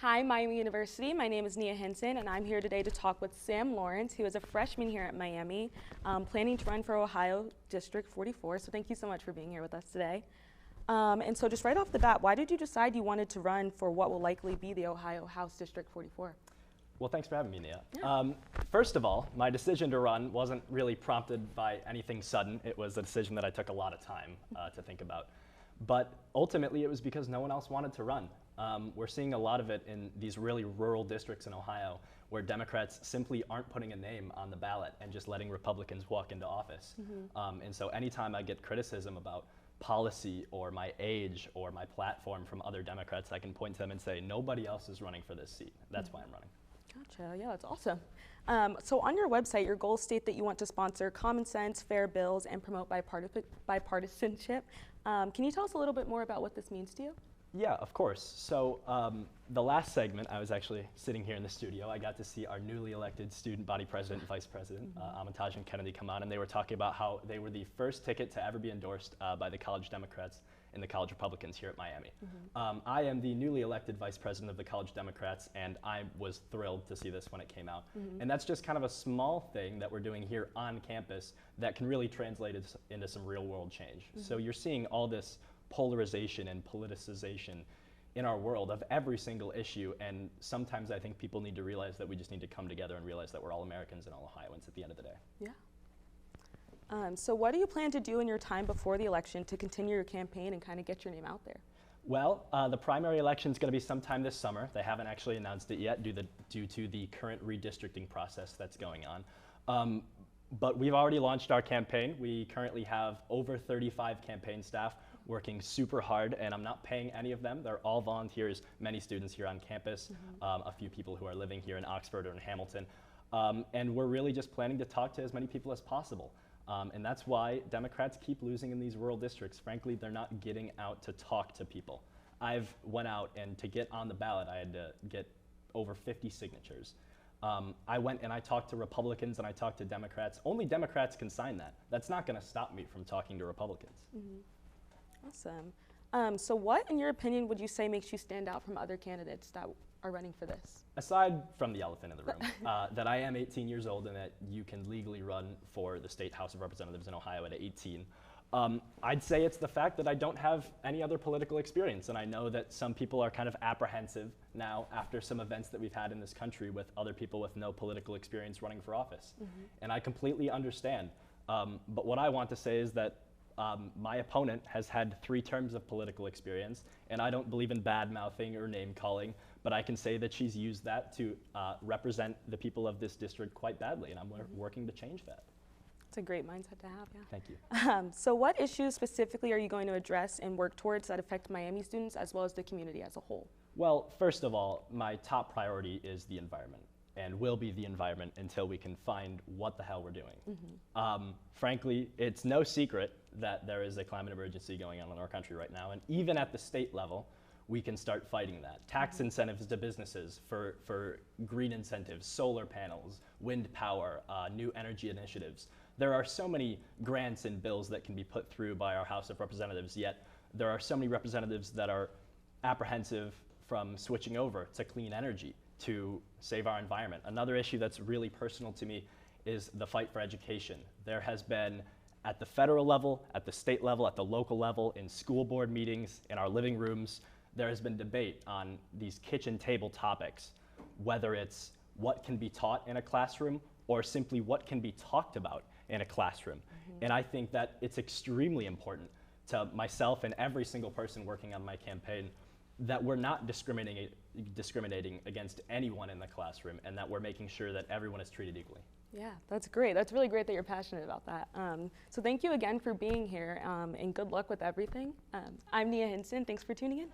Hi, Miami University. My name is Nia Hinson, and I'm here today to talk with Sam Lawrence, who is a freshman here at Miami, planning to run for Ohio District 44. So thank you so much for being here with us today. And so just right off the bat, why did you decide you wanted to run for what will likely be the Ohio House District 44? Well, thanks for having me, Nia. Yeah. First of all, my decision to run wasn't really prompted by anything sudden. It was a decision that I took a lot of time to think about. But ultimately, it was because no one else wanted to run. We're seeing a lot of it in these really rural districts in Ohio where Democrats simply aren't putting a name on the ballot and just letting Republicans walk into office. And so anytime I get criticism about policy or my age or my platform from other Democrats, I can point to them and say, nobody else is running for this seat. That's why I'm running. Gotcha. Yeah, that's awesome. So on your website, your goals state that you want to sponsor common sense, fair bills, and promote bipartisanship. Can you tell us a little bit more about what this means to you? Yeah, of course. So the last segment, I was actually sitting here in the studio. I got to see our newly elected student body president and vice president, Amitaj and Kennedy, come on, and they were talking about how they were the first ticket to ever be endorsed by the college Democrats and the college Republicans here at Miami. I am the newly elected vice president of the college Democrats, and I was thrilled to see this when it came out. And that's just kind of a small thing that we're doing here on campus that can really translate into some real world change. So you're seeing all this polarization and politicization in our world of every single issue, and sometimes I think people need to realize that we just need to come together and realize that we're all Americans and all Ohioans at the end of the day. Yeah. So what do you plan to do in your time before the election to continue your campaign and kind of get your name out there? Well, the primary election is going to be sometime this summer. They haven't actually announced it yet due to the current redistricting process that's going on. But we've already launched our campaign. We currently have over 35 campaign staff working super hard, and I'm not paying any of them. They're all volunteers, many students here on campus, a few people who are living here in Oxford or in Hamilton. And we're really just planning to talk to as many people as possible. And that's why Democrats keep losing in these rural districts. Frankly, they're not getting out to talk to people. I've went out, and to get on the ballot, I had to get over 50 signatures. I went and I talked to Republicans and I talked to Democrats. Only Democrats can sign that. That's not going to stop me from talking to Republicans. Awesome. So what, in your opinion, would you say makes you stand out from other candidates that are running for this? Aside from the elephant in the room, that I am 18 years old and that you can legally run for the State House of Representatives in Ohio at 18, I'd say it's the fact that I don't have any other political experience. And I know that some people are kind of apprehensive now after some events that we've had in this country with other people with no political experience running for office. And I completely understand. But what I want to say is that my opponent has had 3 terms of political experience, and I don't believe in bad-mouthing or name-calling, but I can say that she's used that to represent the people of this district quite badly, and I'm working to change that. It's a great mindset to have, yeah. Thank you. So what issues specifically are you going to address and work towards that affect Miami students as well as the community as a whole? Well, first of all, my top priority is the environment, and will be the environment until we can find what the hell we're doing. Frankly, it's no secret that there is a climate emergency going on in our country right now, and even at the state level, we can start fighting that. Tax incentives to businesses for green incentives, solar panels, wind power, new energy initiatives. There are so many grants and bills that can be put through by our House of Representatives, yet there are so many representatives that are apprehensive from switching over to clean energy to save our environment. Another issue that's really personal to me is the fight for education. There has been, at the federal level, at the state level, at the local level, in school board meetings, in our living rooms, there has been debate on these kitchen table topics, whether it's what can be taught in a classroom or simply what can be talked about in a classroom. And I think that it's extremely important to myself and every single person working on my campaign that we're not discriminating against anyone in the classroom, and that we're making sure that everyone is treated equally. Yeah, that's great. That's really great that you're passionate about that. So thank you again for being here, and good luck with everything. I'm Nia Hinson. Thanks for tuning in.